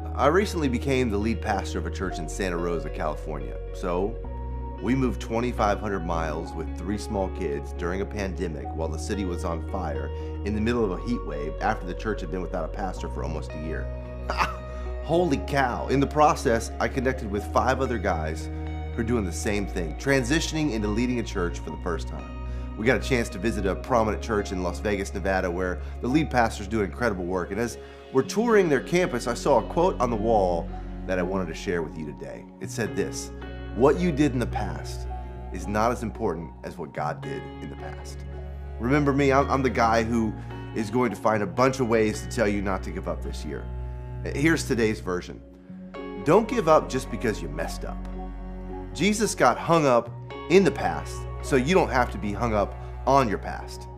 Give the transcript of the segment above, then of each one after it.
I recently became the lead pastor of a church in Santa Rosa, California. So, we moved 2,500 miles with 3 small kids during a pandemic while the city was on fire in the middle of a heat wave after the church had been without a pastor for almost a year. Holy cow! In the process, I connected with 5 other guys who are doing the same thing, transitioning into leading a church for the first time. We got a chance to visit a prominent church in Las Vegas, Nevada, where the lead pastor's doing incredible work. And as we're touring their campus, I saw a quote on the wall that I wanted to share with you today. It said this: "What you did in the past is not as important as what God did in the past." Remember me, I'm the guy who is going to find a bunch of ways to tell you not to give up this year. Here's today's version. Don't give up just because you messed up. Jesus got hung up in the past, so you don't have to be hung up on your past.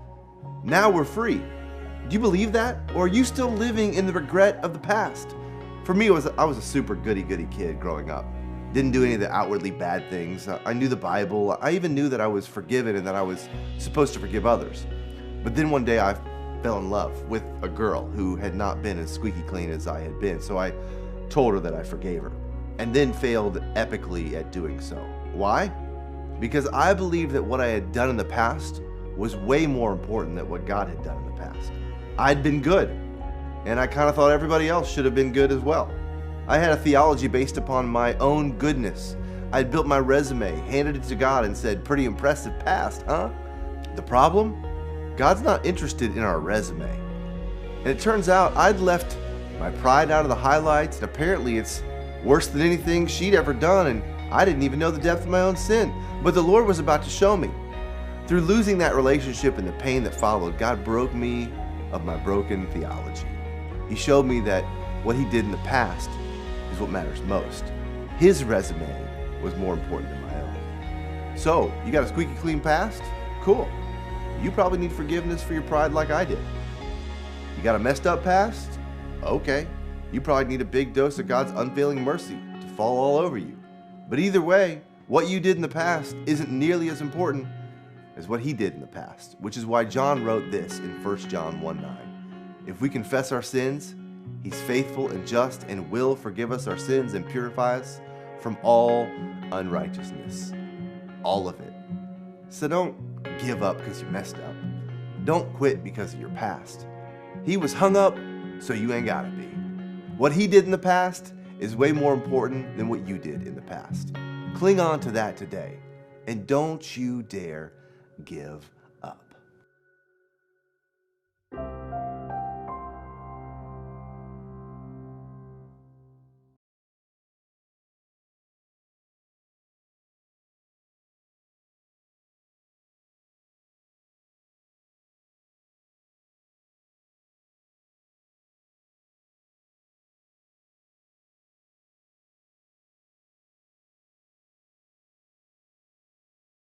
Now we're free. Do you believe that? Or are you still living in the regret of the past? For me, I was a super goody-goody kid growing up. Didn't do any of the outwardly bad things. I knew the Bible. I even knew that I was forgiven and that I was supposed to forgive others. But then one day I fell in love with a girl who had not been as squeaky clean as I had been. So I told her that I forgave her, and then failed epically at doing so. Why? Because I believed that what I had done in the past was way more important than what God had done in the past. I'd been good, and I kind of thought everybody else should have been good as well. I had a theology based upon my own goodness. I'd built my resume, handed it to God, and said, "Pretty impressive past, huh?" The problem? God's not interested in our resume. And it turns out I'd left my pride out of the highlights, and apparently it's worse than anything she'd ever done, and I didn't even know the depth of my own sin. But the Lord was about to show me. Through losing that relationship and the pain that followed, God broke me of my broken theology. He showed me that what He did in the past is what matters most. His resume was more important than my own. So, you got a squeaky clean past? Cool. You probably need forgiveness for your pride like I did. You got a messed up past? Okay. You probably need a big dose of God's unfailing mercy to fall all over you. But either way, what you did in the past isn't nearly as important as what He did in the past, which is why John wrote this in 1 John 1:9. If we confess our sins, He's faithful and just and will forgive us our sins and purify us from all unrighteousness. All of it. So don't give up because you messed up. Don't quit because of your past. He was hung up, so you ain't gotta be. What He did in the past is way more important than what you did in the past. Cling on to that today, and don't you dare give